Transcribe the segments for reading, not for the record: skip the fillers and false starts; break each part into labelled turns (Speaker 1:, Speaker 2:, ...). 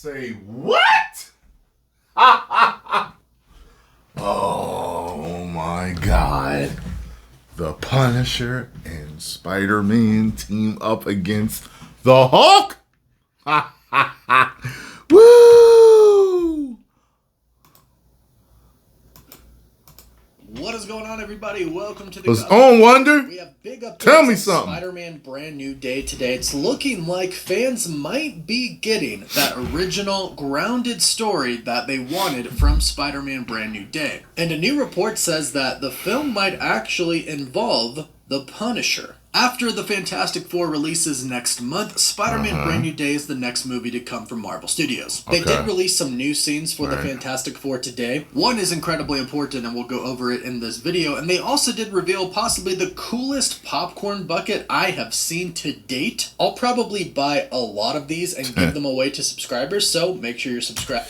Speaker 1: Say what? Oh my God. The Punisher and Spider-Man team up against the Hulk? Woo!
Speaker 2: What is going on, everybody? Welcome to the
Speaker 1: What's on, Wonder?
Speaker 2: We have big updates.
Speaker 1: Tell me
Speaker 2: on
Speaker 1: something.
Speaker 2: Spider-Man Brand New Day today. It's looking like fans might be getting that original grounded story that they wanted from Spider-Man Brand New Day. And a new report says that the film might actually involve the Punisher. After the Fantastic Four releases next month, Spider-Man Brand New Day is the next movie to come from Marvel Studios. They did release some new scenes for the Fantastic Four today. One is incredibly important, and we'll go over it in this video. And they also did reveal possibly the coolest popcorn bucket I have seen to date. I'll probably buy a lot of these and give them away to subscribers, so make sure you're subscribed.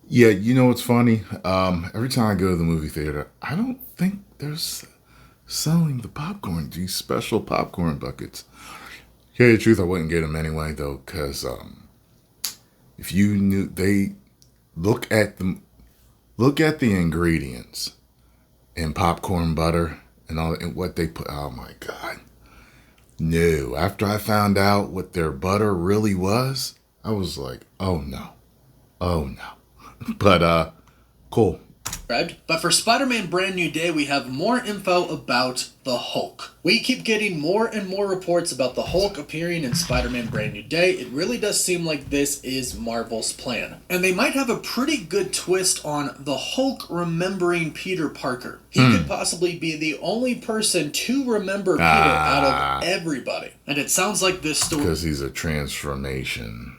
Speaker 1: Yeah, you know what's funny? Every time I go to the movie theater, I don't think there's selling the popcorn, these special popcorn buckets. Tell you the truth, I wouldn't get them anyway, though, because if you knew, they look at the ingredients in popcorn butter and all, and what they put. Oh my God, no! After I found out what their butter really was, I was like, oh no. But cool.
Speaker 2: But for Spider-Man Brand New Day, we have more info about the Hulk. We keep getting more and more reports about the Hulk appearing in Spider-Man Brand New Day. It really does seem like this is Marvel's plan. And they might have a pretty good twist on the Hulk remembering Peter Parker. He could possibly be the only person to remember Peter out of everybody. And it sounds like this story,
Speaker 1: because he's a transformation.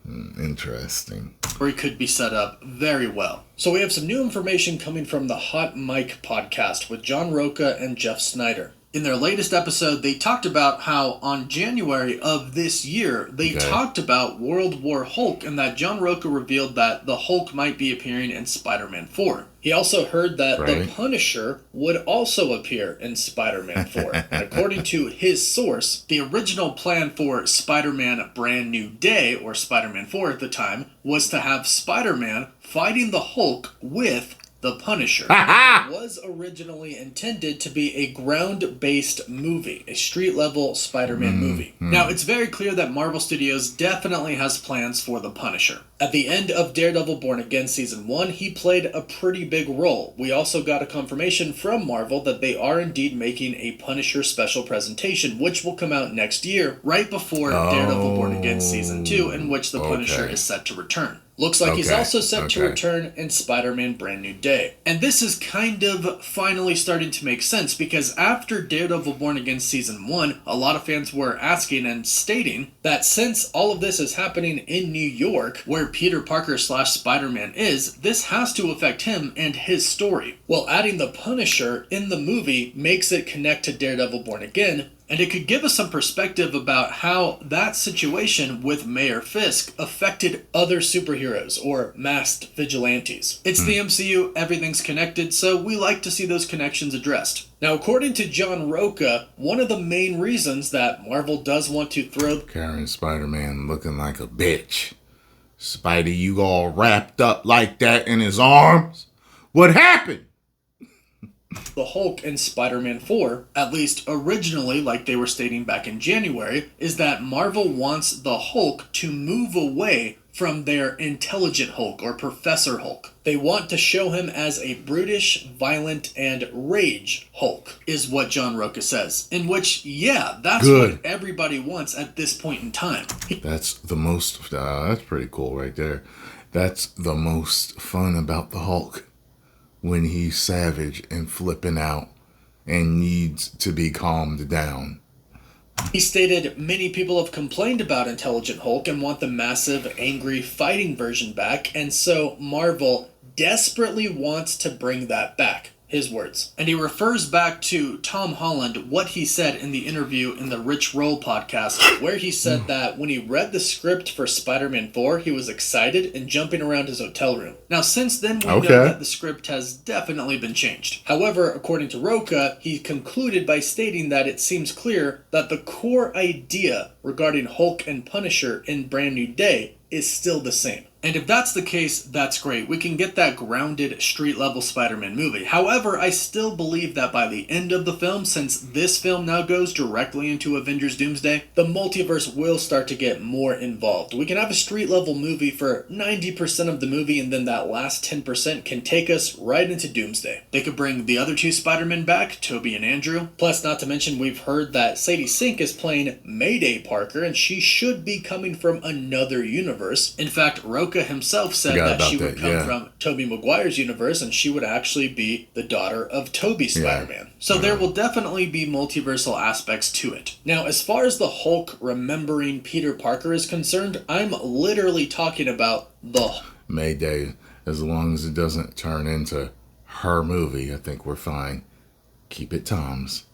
Speaker 1: Interesting.
Speaker 2: Or he could be set up very well. So we have some new information coming from the Hot Mic podcast with John Roca and Jeff Snyder. In their latest episode, they talked about how on January of this year, they talked about World War Hulk, and that John Roca revealed that the Hulk might be appearing in Spider-Man 4. He also heard that the Punisher would also appear in Spider-Man 4. And according to his source, the original plan for Spider-Man Brand New Day, or Spider-Man 4 at the time, was to have Spider-Man fighting the Hulk with the Punisher. It was originally intended to be a ground-based movie, a street-level Spider-Man movie. Now, it's very clear that Marvel Studios definitely has plans for the Punisher. At the end of Daredevil Born Again Season 1, he played a pretty big role. We also got a confirmation from Marvel that they are indeed making a Punisher special presentation, which will come out next year, right before Daredevil Born Again Season 2, in which the Punisher is set to return. Looks like he's also set to return in Spider-Man Brand New Day. And this is kind of finally starting to make sense, because after Daredevil Born Again Season 1, a lot of fans were asking and stating that since all of this is happening in New York, where Peter Parker / Spider-Man is, this has to affect him and his story. Well, adding the Punisher in the movie makes it connect to Daredevil Born Again, and it could give us some perspective about how that situation with Mayor Fisk affected other superheroes or masked vigilantes. It's the MCU, everything's connected, so we like to see those connections addressed. Now, according to John Roca, one of the main reasons that Marvel does want to throw
Speaker 1: Carrying Spider-Man looking like a bitch. Spidey, you all wrapped up like that in his arms? What happened?
Speaker 2: the Hulk in Spider-Man 4, at least originally, like they were stating back in January, is that Marvel wants the Hulk to move away from their intelligent Hulk or Professor Hulk. They want to show him as a brutish, violent, and rage Hulk, is what John Roca says. In which, yeah, that's what everybody wants at this point in time.
Speaker 1: That's the most, that's pretty cool right there. That's the most fun about the Hulk. When he's savage and flipping out and needs to be calmed down.
Speaker 2: He stated, many people have complained about Intelligent Hulk and want the massive, angry, fighting version back, and so Marvel desperately wants to bring that back. His words. And he refers back to Tom Holland, what he said in the interview in the Rich Roll podcast, where he said that when he read the script for Spider-Man 4, he was excited and jumping around his hotel room. Now, since then, we know that the script has definitely been changed. However, according to Roca, he concluded by stating that it seems clear that the core idea regarding Hulk and Punisher in Brand New Day is still the same. And if that's the case, that's great. We can get that grounded, street-level Spider-Man movie. However, I still believe that by the end of the film, since this film now goes directly into Avengers Doomsday, the multiverse will start to get more involved. We can have a street-level movie for 90% of the movie, and then that last 10% can take us right into Doomsday. They could bring the other two Spider-Men back, Tobey and Andrew. Plus, not to mention, we've heard that Sadie Sink is playing Mayday Parker, and she should be coming from another universe. In fact, Roka himself said that she would come from Tobey Maguire's universe, and she would actually be the daughter of Tobey Spider-Man. So there will definitely be multiversal aspects to it. Now, as far as the Hulk remembering Peter Parker is concerned, I'm literally talking about the
Speaker 1: Mayday. As long as it doesn't turn into her movie, I think we're fine. Keep it Tom's.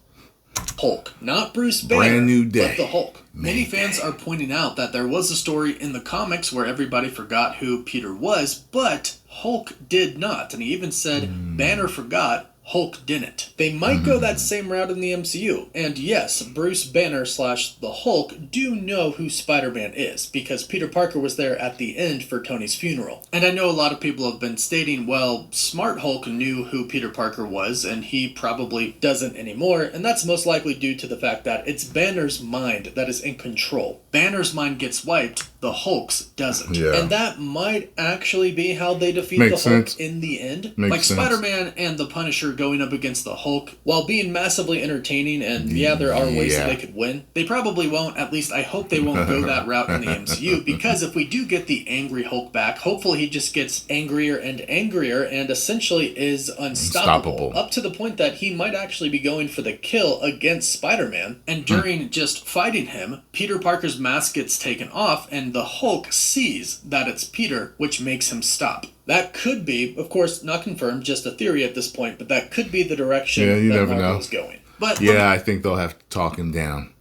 Speaker 2: Hulk, not Bruce Banner,
Speaker 1: Brand new day.
Speaker 2: but the Hulk. Many fans are pointing out that there was a story in the comics where everybody forgot who Peter was, but Hulk did not. And he even said Banner forgot, Hulk didn't. They might go that same route in the MCU. And yes, Bruce Banner / the Hulk do know who Spider-Man is, because Peter Parker was there at the end for Tony's funeral. And I know a lot of people have been stating, well, Smart Hulk knew who Peter Parker was, and he probably doesn't anymore, and that's most likely due to the fact that it's Banner's mind that is in control. Banner's mind gets wiped, the Hulk's doesn't.
Speaker 1: Yeah.
Speaker 2: And that might actually be how they defeat
Speaker 1: Makes
Speaker 2: the Hulk
Speaker 1: sense.
Speaker 2: in the end.
Speaker 1: Makes
Speaker 2: like
Speaker 1: sense.
Speaker 2: Spider-Man and the Punisher going up against the Hulk, while being massively entertaining, and yeah, there are ways that they could win, they probably won't. At least I hope they won't go that route in the MCU, because if we do get the angry Hulk back, hopefully he just gets angrier and angrier and essentially is unstoppable. Up to the point that he might actually be going for the kill against Spider-Man, and during just fighting him, Peter Parker's mask gets taken off and the Hulk sees that it's Peter, which makes him stop. That could be, of course, not confirmed, just a theory at this point, but that could be the direction that Marvel is going. But
Speaker 1: yeah, I think they'll have to talk him down,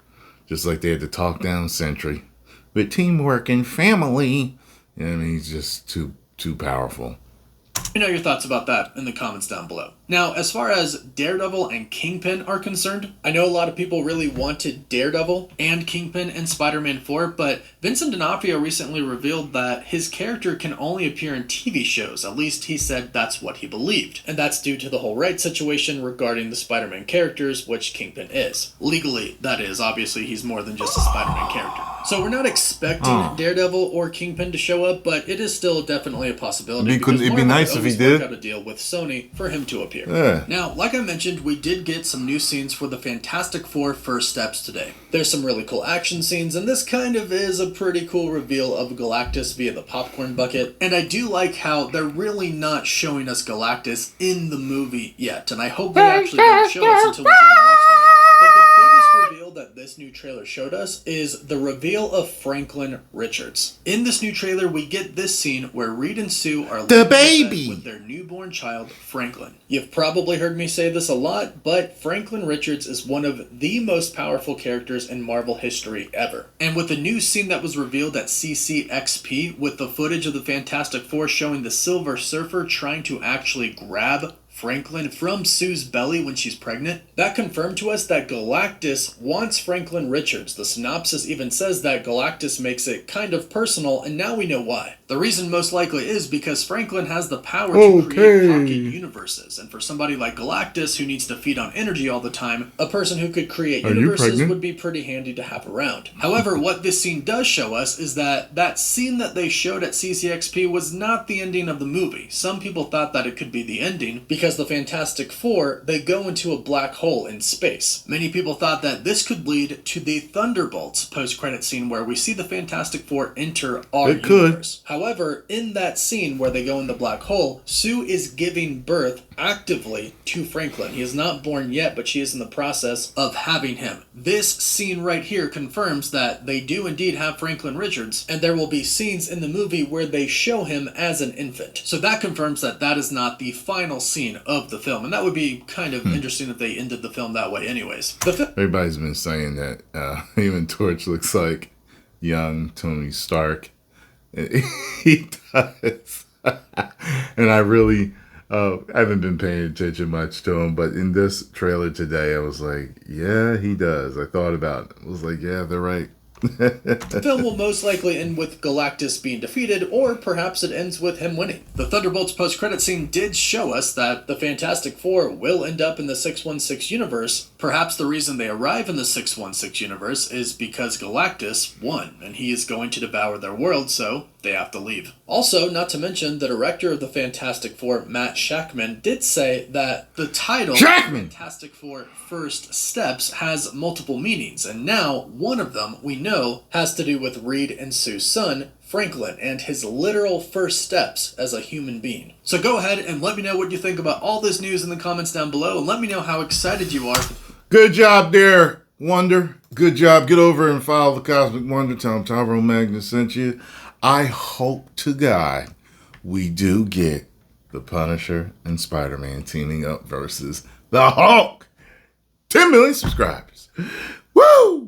Speaker 1: just like they had to talk down Sentry. With teamwork and family, I mean, he's just too powerful.
Speaker 2: Let me know your thoughts about that in the comments down below. Now, as far as Daredevil and Kingpin are concerned, I know a lot of people really wanted Daredevil and Kingpin in Spider-Man 4, but Vincent D'Onofrio recently revealed that his character can only appear in TV shows. At least he said that's what he believed. And that's due to the whole rights situation regarding the Spider-Man characters, which Kingpin is. Legally, that is. Obviously, he's more than just a Spider-Man character. So we're not expecting Daredevil or Kingpin to show up, but it is still definitely a possibility.
Speaker 1: It'd be nice if he did.
Speaker 2: Out a deal with Sony for him to appear.
Speaker 1: Yeah.
Speaker 2: Now, like I mentioned, we did get some new scenes for the Fantastic Four First Steps today. There's some really cool action scenes, and this kind of is a pretty cool reveal of Galactus via the popcorn bucket. And I do like how they're really not showing us Galactus in the movie yet, and I hope they actually don't show us until we go and watch the movie. But the biggest reveal that this new trailer showed us is the reveal of Franklin Richards. In this new trailer, we get this scene where Reed and Sue are
Speaker 1: the
Speaker 2: laying in bed
Speaker 1: baby
Speaker 2: with their newborn child, Franklin. You've probably heard me say this a lot, but Franklin Richards is one of the most powerful characters in Marvel history ever. And with the new scene that was revealed at CCXP, with the footage of the Fantastic Four showing the Silver Surfer trying to actually grab Franklin from Sue's belly when she's pregnant, that confirmed to us that Galactus wants Franklin Richards. The synopsis even says that Galactus makes it kind of personal, and now we know why. The reason most likely is because Franklin has the power to create pocket universes, and for somebody like Galactus who needs to feed on energy all the time, a person who could create universes would be pretty handy to have around. However, what this scene does show us is that that scene that they showed at CCXP was not the ending of the movie. Some people thought that it could be the ending, because the Fantastic Four, they go into a black hole in space. Many people thought that this could lead to the Thunderbolts post-credit scene where we see the Fantastic Four enter our universe. However, in that scene where they go in the black hole, Sue is giving birth actively to Franklin. He is not born yet, but she is in the process of having him. This scene right here confirms that they do indeed have Franklin Richards, and there will be scenes in the movie where they show him as an infant. So that confirms that that is not the final scene of the film, and that would be kind of interesting if they ended the film that way anyways.
Speaker 1: Everybody's been saying that even Torch looks like young Tony Stark. He does. And I really haven't been paying attention much to him, but in this trailer today, I was like, yeah, he does. I thought about it. I was like, yeah, they're right.
Speaker 2: The film will most likely end with Galactus being defeated, or perhaps it ends with him winning. The Thunderbolts post-credit scene did show us that the Fantastic Four will end up in the 616 universe. Perhaps the reason they arrive in the 616 universe is because Galactus won, and he is going to devour their world, so they have to leave. Also, not to mention, the director of the Fantastic Four, Matt Shakman, did say that the title Fantastic Four First Steps has multiple meanings, and now one of them, we know, has to do with Reed and Sue's son, Franklin, and his literal first steps as a human being. So go ahead and let me know what you think about all this news in the comments down below, and let me know how excited you are.
Speaker 1: Good job there, Wonder. Good job. Get over and follow the Cosmic Wonder. Tell them Tyrone Magnus sent you. I hope to God we do get the Punisher and Spider-Man teaming up versus the Hulk. 10 million subscribers. Woo!